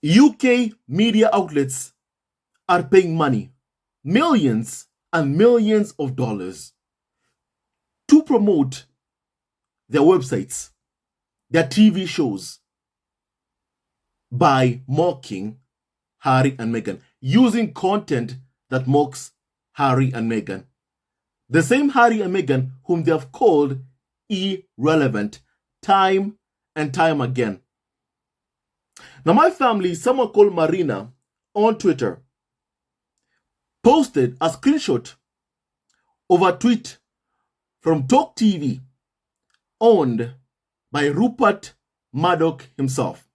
UK media outlets are paying money, millions and millions of dollars, to promote their websites, their TV shows, by mocking Harry and Meghan, using content that mocks Harry and Meghan. The same Harry and Meghan whom they have called irrelevant time and time again. Now, my family, someone called Marina on Twitter, posted a screenshot of a tweet from Talk TV owned by Rupert Murdoch himself.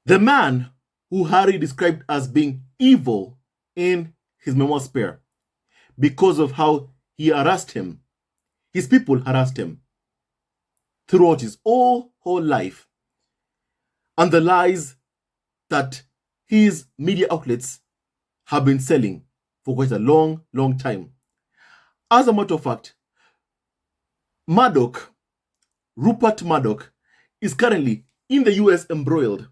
The man who Harry described as being evil in his memoir spare because of how he harassed him. His people harassed him throughout his whole life, and the lies that his media outlets have been selling for quite a long time. As a matter of fact, Rupert Murdoch, is currently in the US embroiled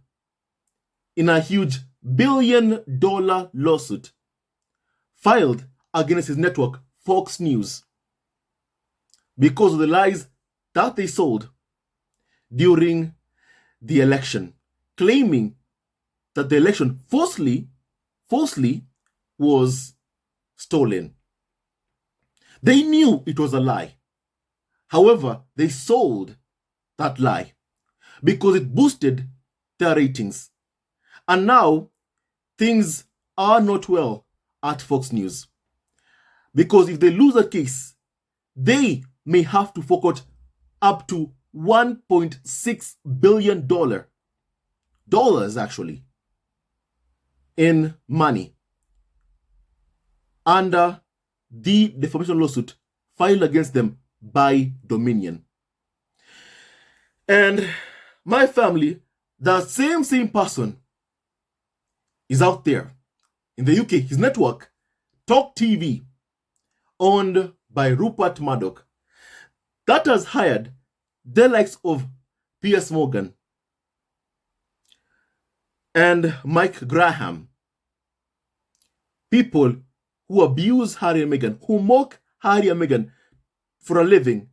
in a huge billion-dollar lawsuit filed against his network, Fox News, because of the lies that they sold during the election, claiming that the election falsely was stolen. They knew it was a lie. However, they sold that lie because it boosted their ratings. And now things are not well at Fox News, because if they lose the case, they may have to fork out up to $1.6 billion, actually, in money under the defamation lawsuit filed against them by Dominion. And my family, the same person, is out there in the UK, his network, Talk TV, owned by Rupert Murdoch, that has hired the likes of Piers Morgan and Mike Graham, people who abuse Harry and Meghan, who mock Harry and Meghan for a living.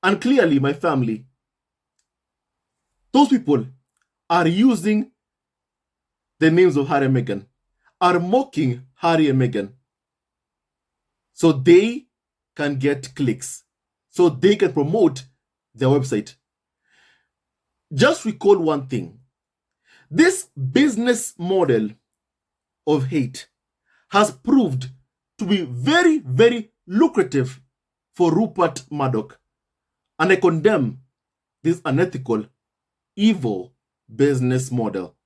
And clearly, my family, those people are using the names of Harry and Meghan, are mocking Harry and Meghan, so they can get clicks, so they can promote their website. Just recall one thing. This business model of hate has proved to be very lucrative for Rupert Murdoch. And I condemn this unethical, evil business model.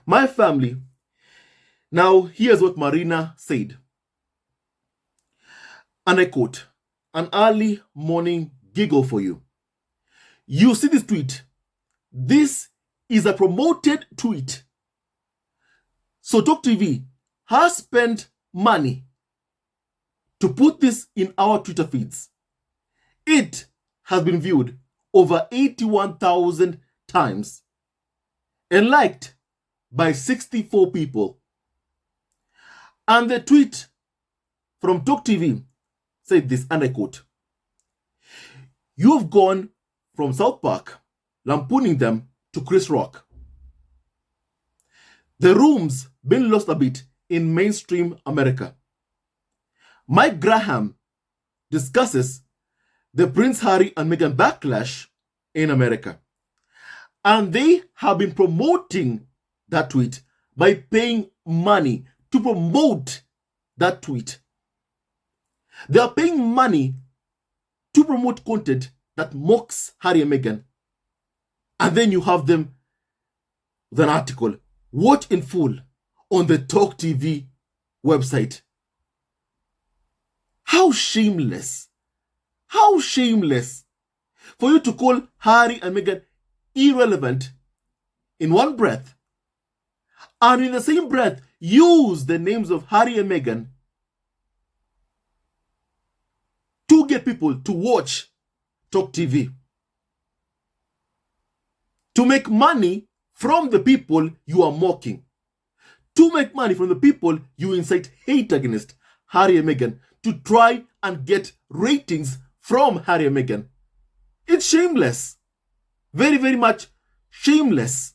My family, now here's what Marina said. And I quote, "An early morning giggle for you. You see this tweet. This is a promoted tweet. So Talk TV has spent money to put this in our Twitter feeds. It has been viewed over 81,000 times and liked by 64 people. And the tweet from Talk TV said this, and I quote, "You've gone from South Park, lampooning them, to Chris Rock. The room's been lost a bit in mainstream America. Mike Graham discusses the Prince Harry and Meghan backlash in America. And they have been promoting that tweet by paying money to promote that tweet. They are paying money to promote content that mocks Harry and Meghan. And then you have them with an article, watch in full, on the Talk TV website. How shameless. How shameless for you to call Harry and Meghan irrelevant in one breath, and in the same breath use the names of Harry and Meghan to get people to watch Talk TV, to make money from the people you are mocking. To make money from the people you incite hate against Harry and Meghan, to try and get ratings from Harry and Meghan. It's shameless. Very, very much shameless.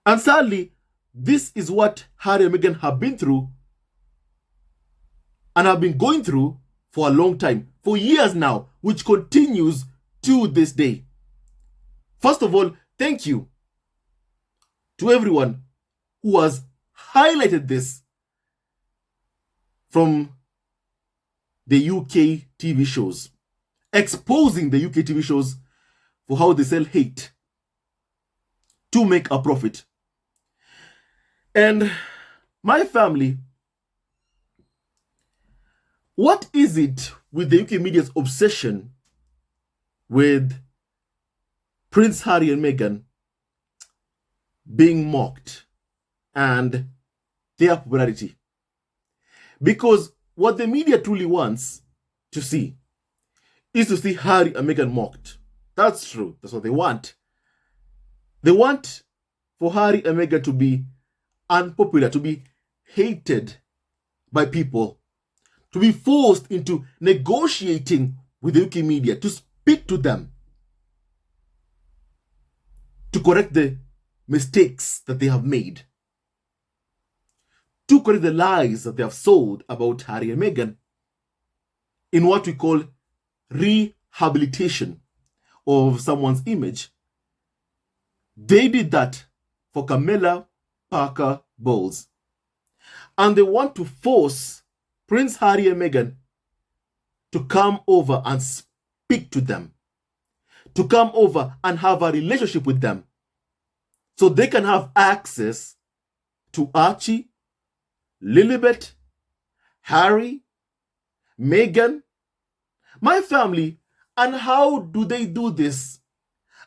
And sadly, this is what Harry and Meghan have been through and have been going through for a long time, for years now, which continues to this day. First of all, thank you to everyone who has highlighted this from the UK TV shows, exposing the UK TV shows for how they sell hate to make a profit. And my family, what is it with the UK media's obsession with Prince Harry and Meghan being mocked and their popularity? Because what the media truly wants to see is to see Harry and Meghan mocked. That's true. That's what they want. They want for Harry and Meghan to be unpopular, to be hated by people, to be forced into negotiating with the UK media, to speak to them, to correct the mistakes that they have made, to correct the lies that they have sold about Harry and Meghan in what we call rehabilitation of someone's image. They did that for Camilla Parker Bowles. And they want to force Prince Harry and Meghan to come over and speak to them, to come over and have a relationship with them, so they can have access to Archie, Lilibet, Harry, Meghan, my family. And how do they do this?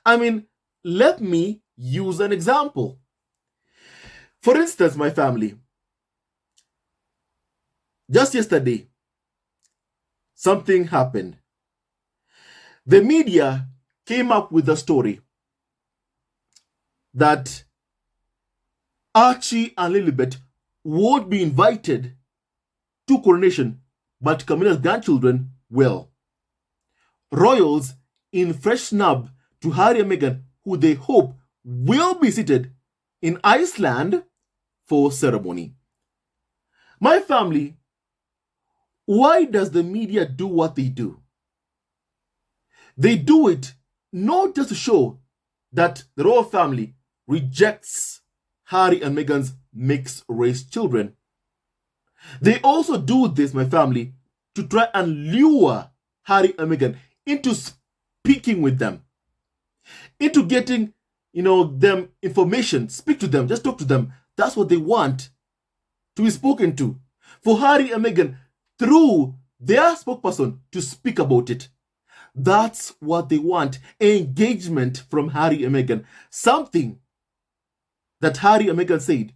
I mean, let me use an example. For instance, my family, just yesterday, something happened. The media came up with a story that Archie and Lilibet won't be invited to coronation, but Camilla's grandchildren will. Royals in fresh snub to Harry and Meghan, who they hope will be seated in Iceland for ceremony. My family, why does the media do what they do? They do it not just to show that the royal family rejects Harry and Meghan's mixed-race children. They also do this, my family, to try and lure Harry and Meghan into speaking with them, into getting, them information, speak to them, just talk to them. That's what they want, to be spoken to. For Harry and Meghan, through their spokesperson, to speak about it. That's what they want, engagement from Harry and Meghan. Something that Harry and Meghan said,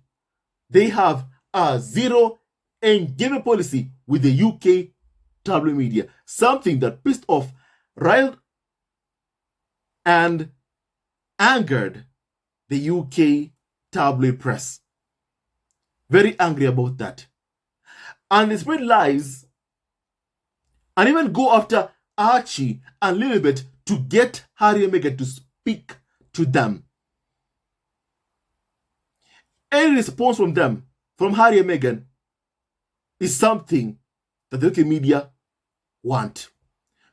they have a zero engagement policy with the UK tabloid media. Something that pissed off, riled, and angered the UK tabloid press. Very angry about that. And they spread lies and even go after Archie and Lilibet to get Harry and Meghan to speak to them. Any response from them, from Harry and Meghan, is something that the UK media want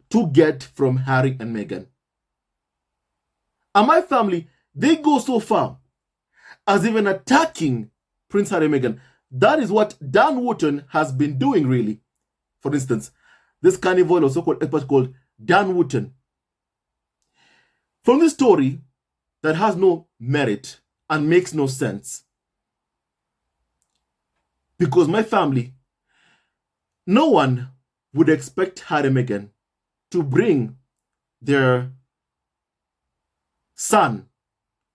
to get from Harry and Meghan. And my family, they go so far as even attacking Prince Harry and Meghan. That is what Dan Wootton has been doing, really. For instance, this carnival or so-called expert called Dan Wootton. From this story that has no merit and makes no sense. Because my family, no one would expect Harry and Meghan to bring their son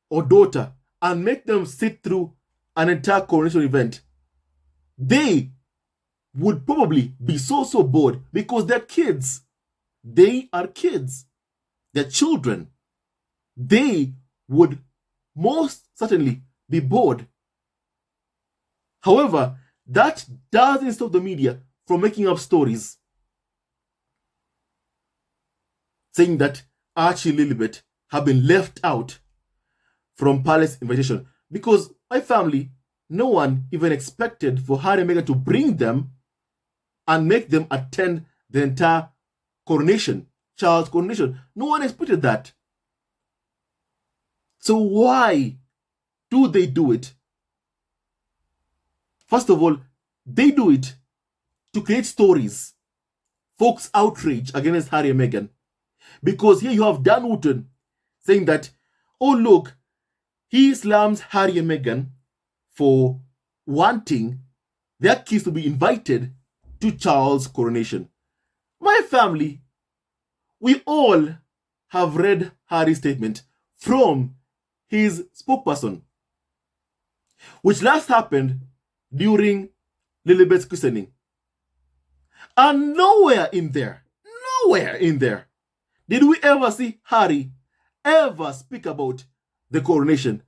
or daughter and make them sit through an entire coronation event. They would probably be so bored because they're kids. They are kids. They're children. They would most certainly be bored. However, that doesn't stop the media from making up stories saying that Archie and Lilibet have been left out from Palace invitation, because my family, no one even expected for Harry and Meghan to bring them and make them attend the entire coronation, Charles' coronation. No one expected that. So why do they do it? First of all, they do it to create stories, folks' outrage against Harry and Meghan. Because here you have Dan Wootton saying that, oh look, he slams Harry and Meghan for wanting their kids to be invited to Charles' coronation. My family, we all have read Harry's statement from his spokesperson, which last happened during Lilibet's christening. And nowhere in there did we ever see Harry ever speak about the coronation.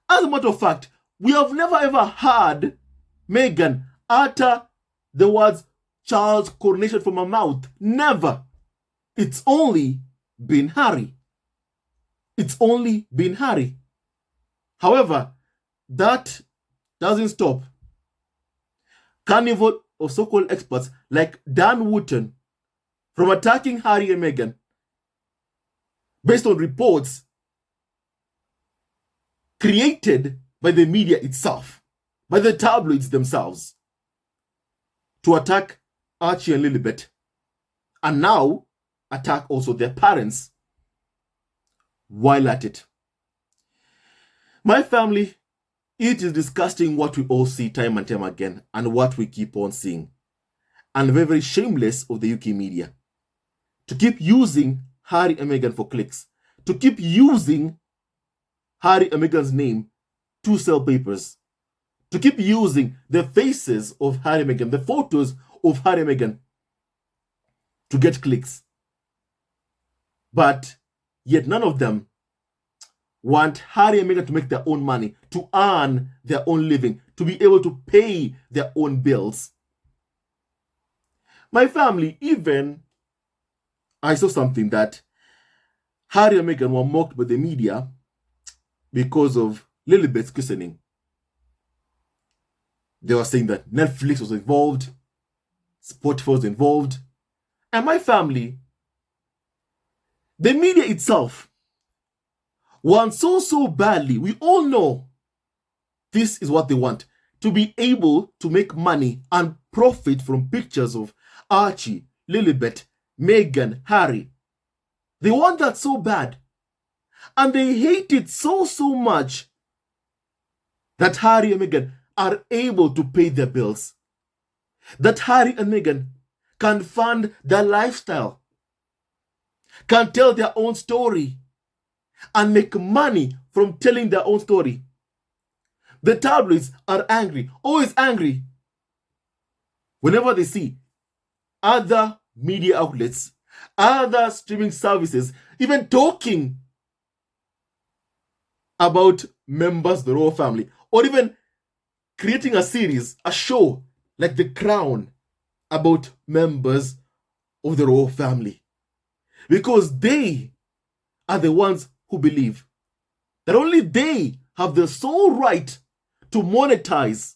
As a matter of fact, we have never ever heard Meghan utter the words Charles' coronation from her mouth. Never. It's only been Harry. However, that doesn't stop carnival of so-called experts like Dan Wootton from attacking Harry and Meghan based on reports created by the media itself, by the tabloids themselves, to attack Archie and Lilibet, and now attack also their parents while at it. My family, it is disgusting what we all see time and time again and what we keep on seeing. And very, very shameless of the UK media to keep using Harry and Meghan for clicks, to keep using Harry and Meghan's name to sell papers, to keep using the faces of Harry and Meghan, the photos of Harry and Meghan to get clicks. But yet none of them want Harry and Meghan to make their own money, to earn their own living, to be able to pay their own bills. My family, even I saw something that Harry and Meghan were mocked by the media because of Lilibet's christening. They were saying that Netflix was involved, Spotify was involved. And my family, the media itself, want so badly. We all know this is what they want, to be able to make money and profit from pictures of Archie, Lilibet, Meghan, Harry. They want that so bad. And they hate it so much that Harry and Meghan are able to pay their bills. That Harry and Meghan can fund their lifestyle, can tell their own story, and make money from telling their own story. The tabloids are angry, always angry, whenever they see other media outlets, other streaming services, even talking about members of the royal family, or even creating a series, a show like The Crown about members of the royal family. Because they are the ones who believe that only they have the sole right to monetize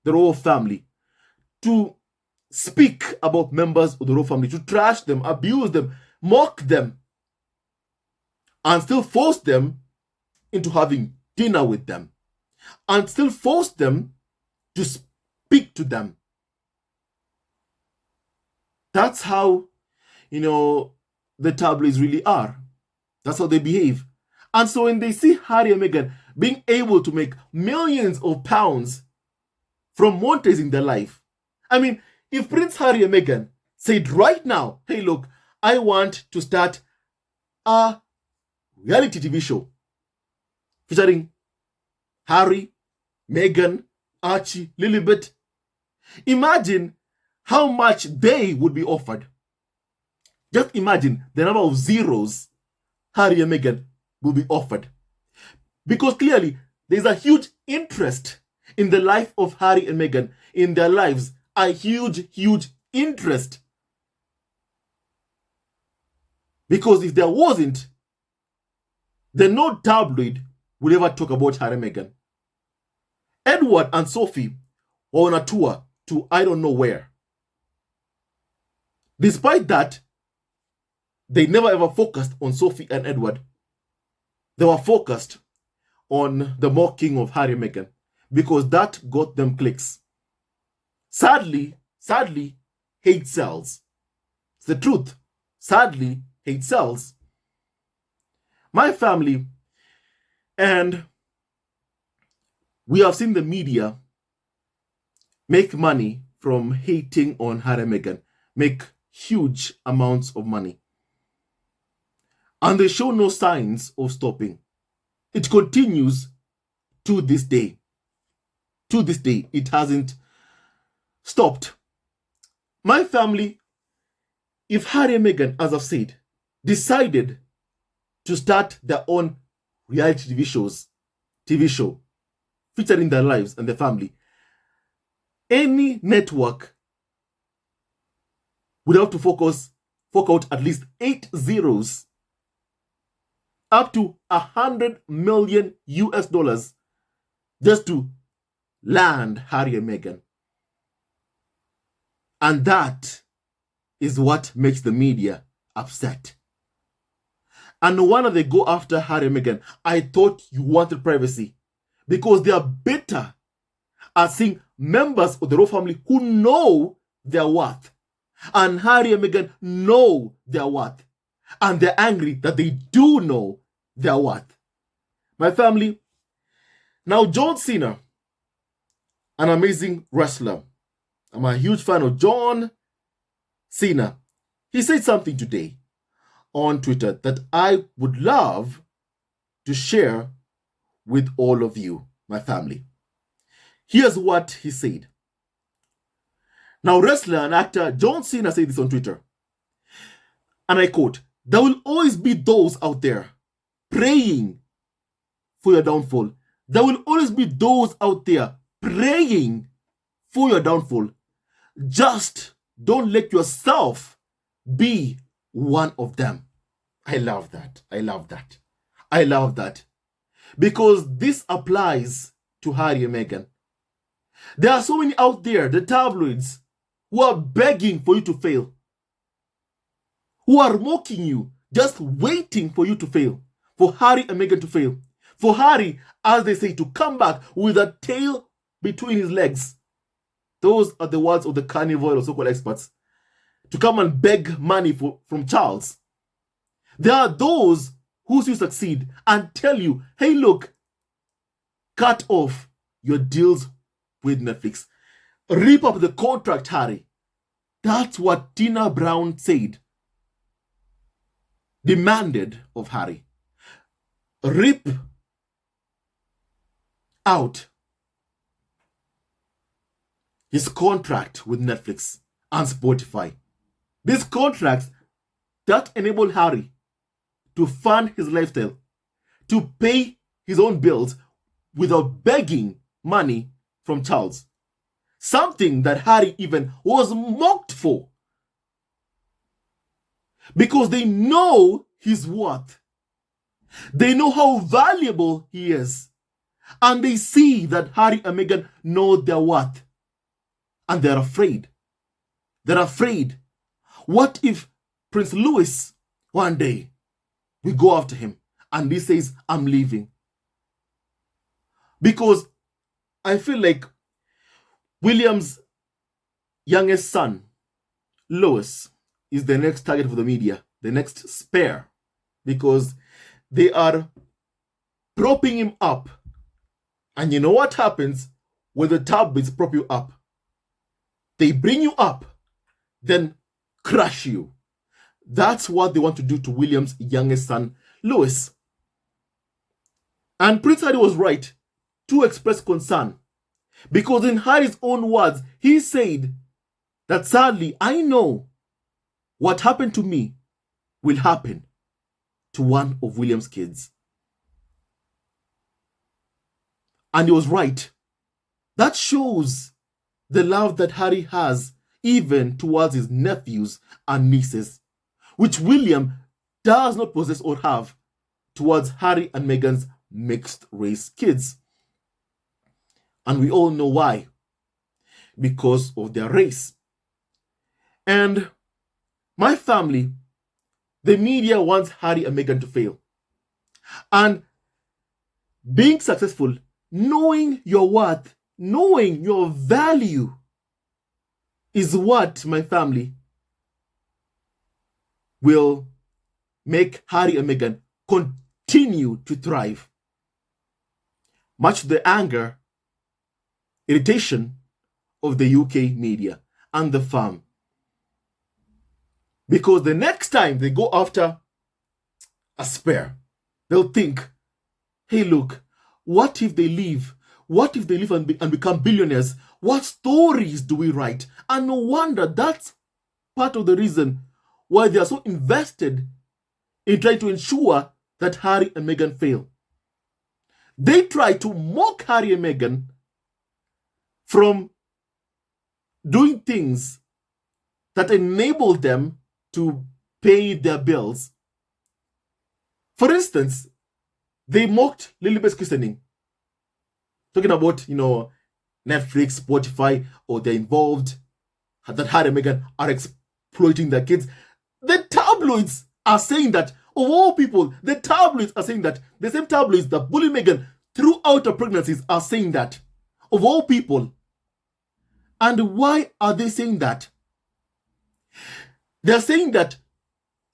the royal family, to speak about members of the royal family, to trash them, abuse them, mock them, and still force them into having dinner with them, and still force them to speak to them. That's how, the tabloids really are. That's how they behave. And so when they see Harry and Meghan being able to make millions of pounds from monetizing their life, I mean, if Prince Harry and Meghan said right now, hey, look, I want to start a reality TV show featuring Harry, Meghan, Archie, Lilibet, imagine how much they would be offered. Just imagine the number of zeros Harry and Meghan will be offered. Because clearly, there's a huge interest in the life of Harry and Meghan, in their lives. A huge, huge interest. Because if there wasn't, then no tabloid would ever talk about Harry and Meghan. Edward and Sophie were on a tour to I don't know where. Despite that, they never ever focused on Sophie and Edward. They were focused on the mocking of Harry and Meghan because that got them clicks. Sadly, hate sells. It's the truth. Sadly, hate sells. My family, and we have seen the media make money from hating on Harry and Meghan, make huge amounts of money. And they show no signs of stopping. It continues to this day. To this day, it hasn't stopped. My family, if Harry and Meghan, as I've said, decided to start their own reality TV show, featuring their lives and their family, any network would have to fork out at least 8 zeros, up to $100 million US, just to land Harry and Meghan. And that is what makes the media upset. And no wonder they go after Harry and Meghan. I thought you wanted privacy, because they are better at seeing members of the royal family who know their worth. And Harry and Meghan know their worth. And they're angry that they do know their worth. My family, now John Cena, an amazing wrestler. I'm a huge fan of John Cena. He said something today on Twitter that I would love to share with all of you, my family. Here's what he said. Now, wrestler and actor John Cena said this on Twitter, and I quote, "There will always be those out there praying for your downfall. There will always be those out there praying for your downfall. Just don't let yourself be one of them." I love that. I love that. I love that. Because this applies to Harry and Meghan. There are so many out there, the tabloids, who are begging for you to fail, who are mocking you, just waiting for you to fail, for Harry and Meghan to fail, for Harry, as they say, to come back with a tail between his legs. Those are the words of the carnival or so-called experts. To come and beg money from Charles. There are those who still succeed and tell you, hey, look, cut off your deals with Netflix. Rip up the contract, Harry. That's what Tina Brown said. Demanded of Harry. Rip out his contract with Netflix and Spotify. These contracts that enable Harry to fund his lifestyle, to pay his own bills without begging money from Charles. Something that Harry even was mocked for. Because they know his worth. They know how valuable he is. And they see that Harry and Meghan know their worth. And they're afraid. They're afraid. What if Prince Louis one day we go after him and he says, I'm leaving? Because I feel like William's youngest son, Louis, is the next target for the media, the next spare, because they are propping him up. And you know what happens when the tabloids prop you up? They bring you up, then crush you. That's what they want to do to William's youngest son, Louis. And Prince Harry was right to express concern. Because in Harry's own words, he said that sadly, I know what happened to me will happen to one of William's kids. And he was right. That shows the love that Harry has even towards his nephews and nieces, which William does not possess or have towards Harry and Meghan's mixed race kids. And we all know why. Because of their race. And my family, the media wants Harry and Meghan to fail. And being successful, knowing your worth, knowing your value is what my family will make Harry and Meghan continue to thrive. Much to the anger, irritation of the UK media and the firm. Because the next time they go after a spare, they'll think, hey, look, what if they leave? What if they leave and become billionaires? What stories do we write? And no wonder that's part of the reason why they are so invested in trying to ensure that Harry and Meghan fail. They try to mock Harry and Meghan from doing things that enable them to pay their bills. For instance, they mocked Lilibet's christening, talking about, Netflix, Spotify, or they're involved, that Harry and Meghan are exploiting their kids. The tabloids are saying that, of all people, the tabloids are saying that. The same tabloids that bully Meghan throughout her pregnancies are saying that, of all people. And why are they saying that? They're saying that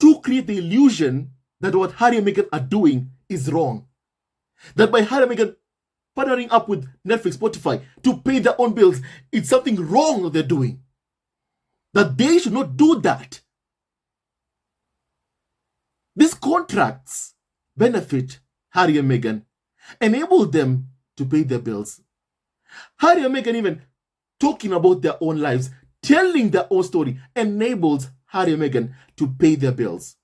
to create the illusion that what Harry and Meghan are doing is wrong. That by Harry and Meghan partnering up with Netflix, Spotify to pay their own bills, it's something wrong that they're doing. That they should not do that. These contracts benefit Harry and Meghan, enable them to pay their bills. Harry and Meghan even talking about their own lives, telling their own story, enables Harry and Meghan to pay their bills.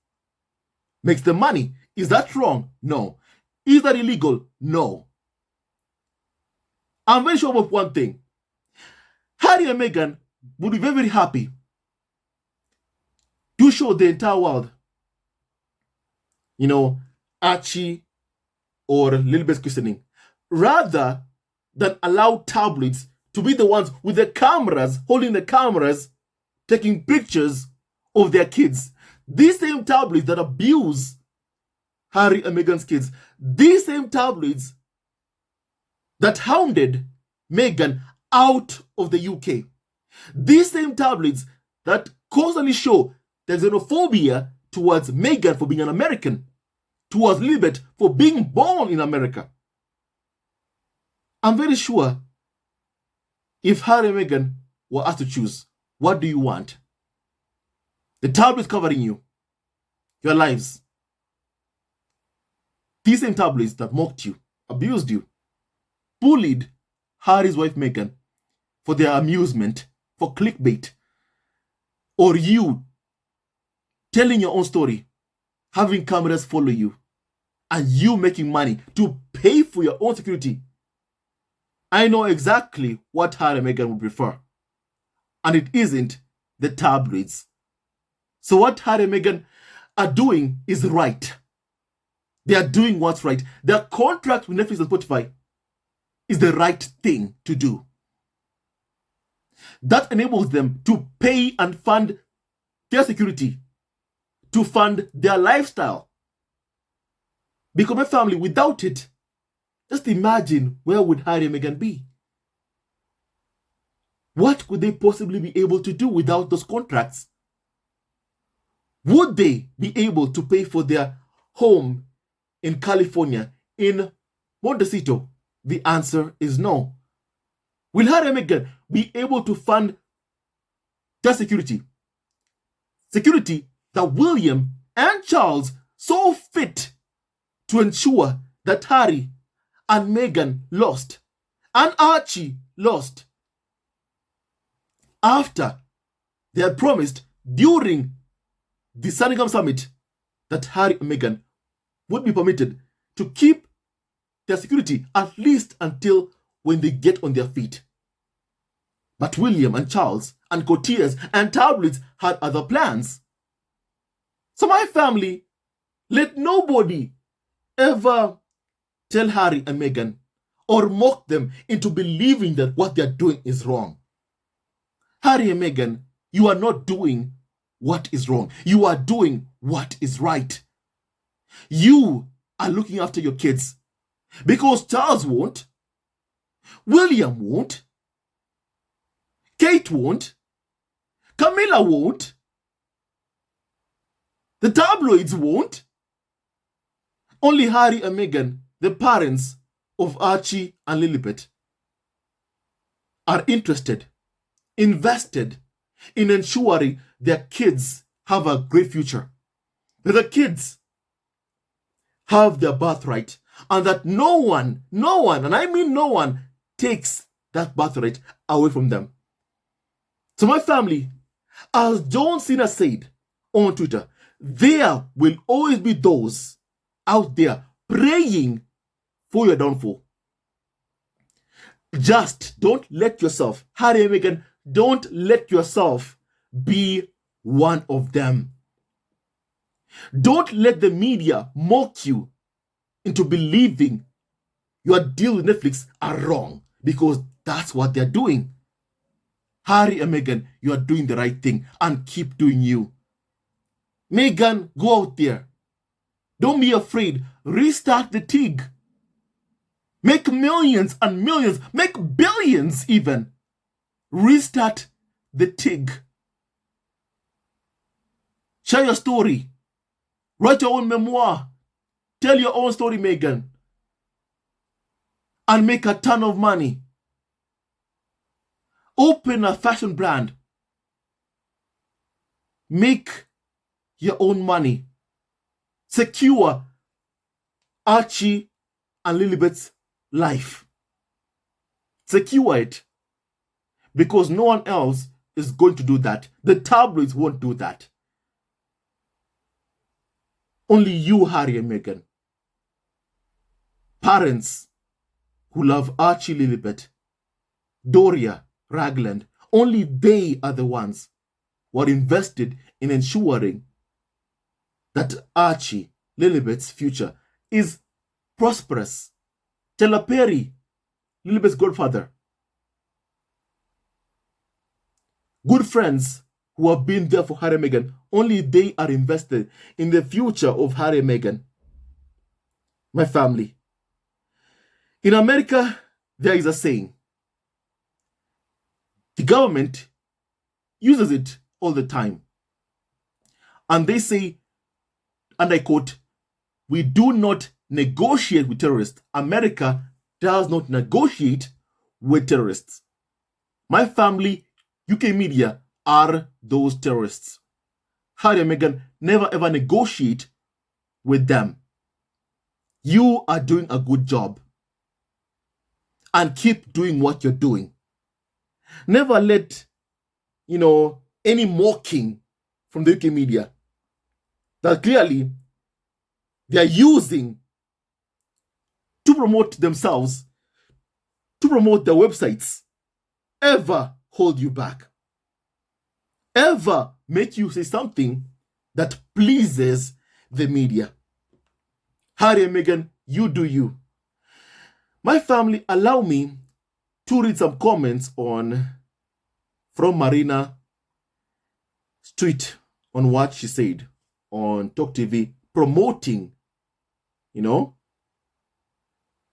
Makes them money. Is that wrong? No. Is that illegal? No. I'm very sure about one thing. Harry and Meghan would be very, very happy to show the entire world, Archie or Lilibet's christening, rather than allow tabloids to be the ones with the cameras, holding the cameras, taking pictures of their kids. These same tabloids that abuse Harry and Meghan's kids, these same tabloids that hounded Meghan out of the UK, these same tabloids that constantly show the xenophobia towards Meghan for being an American, towards Lilibet for being born in America. I'm very sure if Harry and Meghan were asked to choose, what do you want? The tabloids covering you, your lives. These same tabloids that mocked you, abused you, bullied Harry's wife Meghan for their amusement, for clickbait, or you telling your own story, having cameras follow you, and you making money to pay for your own security. I know exactly what Harry and Meghan would prefer. And it isn't the tabloids. So what Harry and Meghan are doing is right. They are doing what's right. Their contract with Netflix and Spotify is the right thing to do. That enables them to pay and fund their security, to fund their lifestyle. Because my family, without it, just imagine where would Harry and Meghan be? What could they possibly be able to do without those contracts? Would they be able to pay for their home in California, in Montecito? The answer is no. Will Harry and Meghan be able to fund their security? Security that William and Charles saw fit to ensure that Harry and Meghan lost and Archie lost after they had promised during the Sandringham Summit that Harry and Meghan would be permitted to keep their security, at least until when they get on their feet. But William and Charles and courtiers and tabloids had other plans. So my family, let nobody ever tell Harry and Meghan or mock them into believing that what they're doing is wrong. Harry and Meghan, you are not doing what is wrong. You are doing what is right. You are looking after your kids because Charles won't, William won't, Kate won't, Camilla won't, the tabloids won't. Only Harry and Meghan, the parents of Archie and Lilibet, are interested, invested in ensuring their kids have a great future. That the kids have their birthright and that no one, and I mean no one, takes that birthright away from them. So my family, as John Cena said on Twitter, there will always be those out there praying for your downfall. Just don't let yourself, Harry and Meghan, don't let yourself be one of them. Don't let the media mock you into believing your deal with Netflix are wrong, because that's what they're doing. Harry and Meghan, you are doing the right thing and keep doing you. Meghan, go out there. Don't be afraid. Restart the TIG. Make millions and millions. Make billions even. Restart the TIG. Share your story. Write your own memoir. Tell your own story, Meghan. And make a ton of money. Open a fashion brand. Make your own money. Secure Archie and Lilibet's life. Secure it. Because no one else is going to do that. The tabloids won't do that. Only you, Harry and Meghan. Parents who love Archie, Lilibet, Doria, Ragland, only they are the ones who are invested in ensuring that Archie, Lilibet's future is prosperous. Tella Perry, Lilibet's godfather. Good friends who have been there for Harry and Meghan, only they are invested in the future of Harry and Meghan. My family. In America, there is a saying. The government uses it all the time. And they say, and I quote, "We do not negotiate with terrorists. America does not negotiate with terrorists." My family, UK media, are those terrorists. Harry and Meghan never ever negotiate with them. You are doing a good job. And keep doing what you're doing. Never let, any mocking from the UK media that clearly they are using to promote themselves, to promote their websites, ever hold you back. Ever make you say something that pleases the media. Harry and Meghan, you do you. My family, allow me to read some comments from Marina's tweet on what she said on Talk TV, promoting,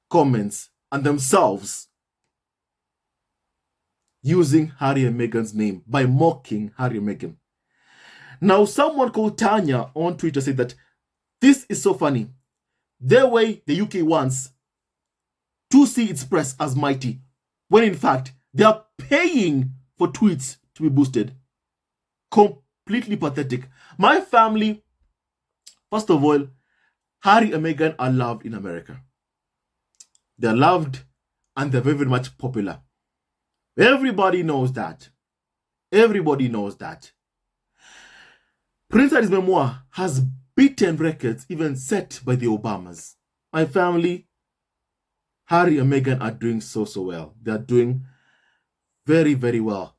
comments and themselves using Harry and Meghan's name by mocking Harry and Meghan. Now, someone called Tanya on Twitter said that this is so funny. The way the UK wants to see its press as mighty, when in fact they are paying for tweets to be boosted. Completely pathetic. My family, first of all, Harry and Meghan are loved in America. They're loved and they're very, very much popular. Everybody knows that. Everybody knows that. Prince Harry's memoir has beaten records even set by the Obamas. My family, Harry and Meghan are doing so well. They are doing very, very well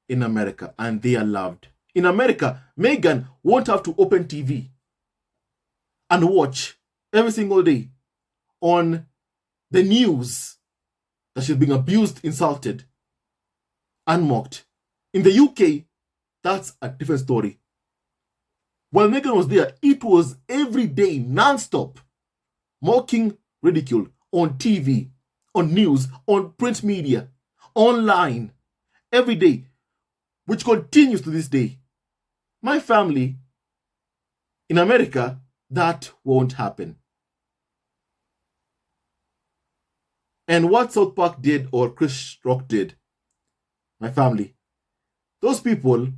in America, and they are loved. In America, Meghan won't have to open TV and watch every single day on the news that she's being abused, insulted, and mocked. In the UK, that's a different story. While Meghan was there, it was every day, non-stop, mocking, ridicule on TV, on news, on print media, online, every day, which continues to this day. My family, in America, that won't happen. And what South Park did or Chris Rock did, my family, those people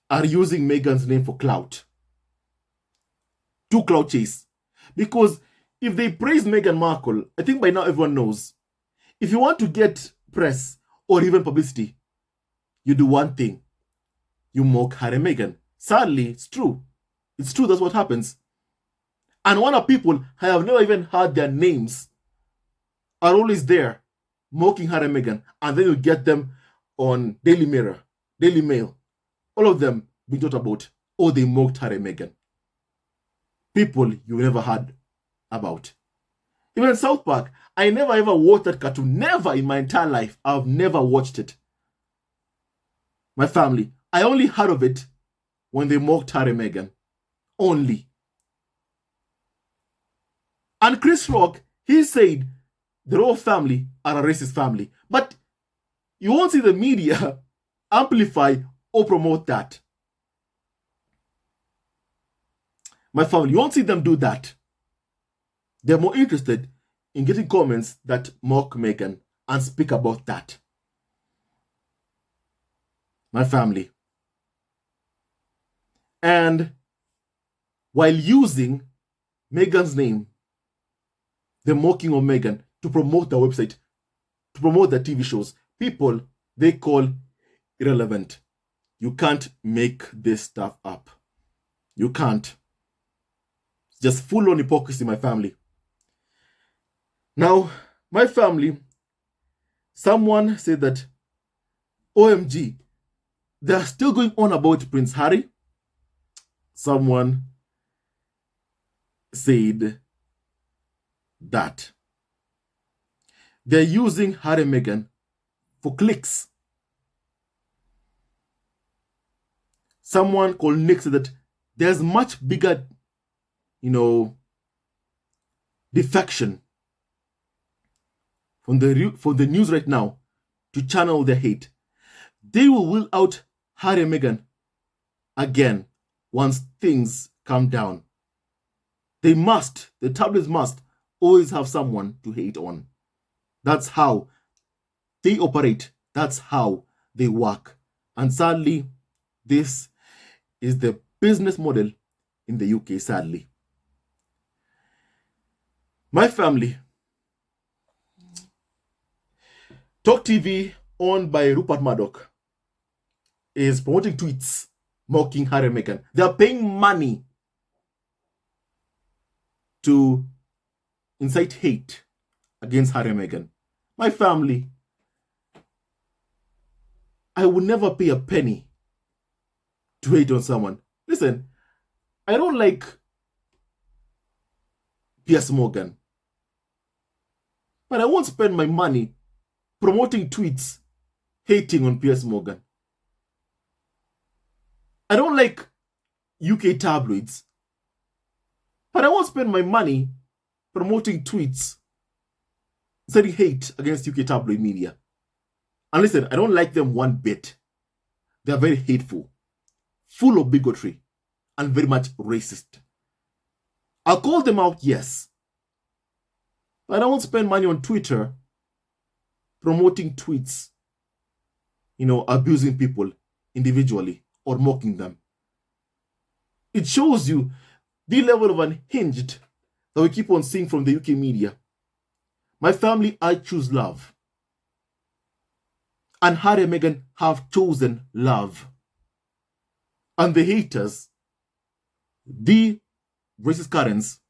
are using Meghan's name for clout. To clout chase. Because if they praise Meghan Markle, I think by now everyone knows, if you want to get press or even publicity, you do one thing. You mock Harry and Meghan. Sadly, it's true. It's true, that's what happens. And one of people I have never even heard their names are always there mocking Harry and Meghan, and then you get them on Daily Mirror, Daily Mail, all of them being talked about, oh, they mocked Harry and Meghan. People you never heard about. Even South Park, I never ever watched that cartoon. Never in my entire life. I've never watched it. My family, I only heard of it when they mocked Harry and Meghan. Only. And Chris Rock, he said the royal family are a racist family. But you won't see the media amplify or promote that. My family, you won't see them do that. They're more interested in getting comments that mock Meghan and speak about that. My family. And while using Meghan's name, the mocking of Meghan, to promote their website, to promote their TV shows, people they call irrelevant. You can't make this stuff up. You can't. It's just full-on hypocrisy, my family. Now, my family, someone said that, OMG, they're still going on about Prince Harry. Someone said that they're using Harry and Meghan for clicks. Someone called Nick said that there's much bigger, defection from the news right now to channel their hate. They will wheel out Harry and Meghan again once things calm down. The tabloids must always have someone to hate on. That's how they operate. That's how they work. And sadly, this is the business model in the UK, sadly. My family. Talk TV, owned by Rupert Murdoch, is promoting tweets mocking Harry and Meghan. They are paying money to incite hate against Harry and Meghan. My family, I would never pay a penny to hate on someone. Listen, I don't like Piers Morgan, but I won't spend my money promoting tweets hating on Piers Morgan. I don't like UK tabloids, but I won't spend my money promoting tweets sending hate against UK tabloid media. And listen, I don't like them one bit. They are very hateful, full of bigotry, and very much racist. I'll call them out, yes, but I won't spend money on Twitter promoting tweets, abusing people individually or mocking them. It shows you the level of unhinged that we keep on seeing from the UK media. My family, I choose love. And Harry and Meghan have chosen love. And the haters, the racist Karens,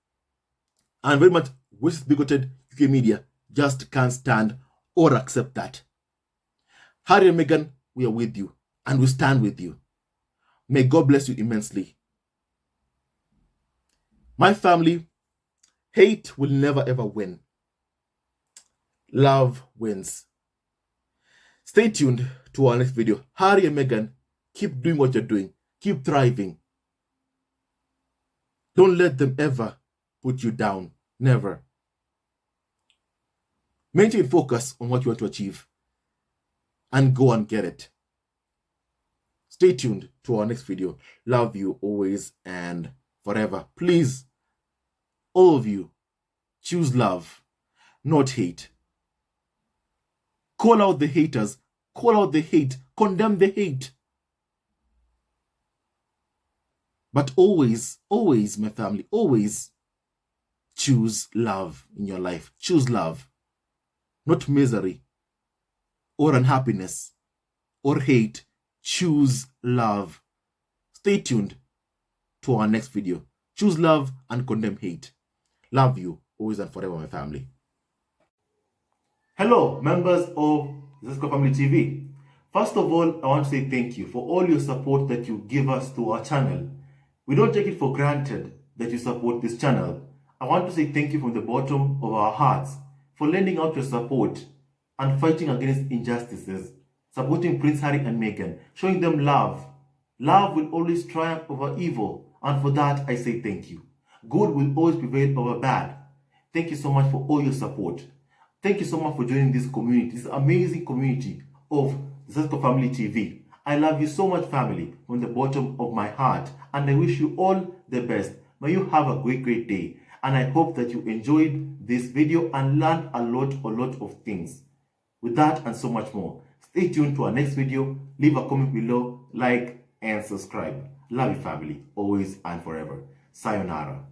and very much racist bigoted UK media just can't stand or accept that. Harry and Meghan, we are with you and we stand with you. May God bless you immensely. My family, hate will never ever win. Love wins. Stay tuned to our next video. Harry and Meghan, keep doing what you're doing. Keep thriving. Don't let them ever put you down. Never. Maintain focus on what you want to achieve and go and get it. Stay tuned to our next video. Love you always and forever. Please, all of you, choose love, not hate. Call out the haters. Call out the hate. Condemn the hate. But always, always, my family, always choose love in your life. Choose love, not misery or unhappiness or hate. Choose love. Stay tuned to our next video. Choose love and condemn hate. Love you always and forever, my family. Hello, members of Zesco Family TV. First of all, I want to say thank you for all your support that you give us to our channel. We don't take it for granted that you support this channel. I want to say thank you from the bottom of our hearts for lending out your support and fighting against injustices, supporting Prince Harry and Meghan, showing them love. Love will always triumph over evil, and for that I say thank you. Good will always prevail over bad. Thank you so much for all your support. Thank you so much for joining this community, this amazing community of Zesco Family TV. I love you so much, family, from the bottom of my heart, and I wish you all the best. May you have a great day, and I hope that you enjoyed this video and learned a lot of things. With that and so much more, stay tuned to our next video. Leave a comment below, like, and subscribe. Love you, family, always and forever. Sayonara.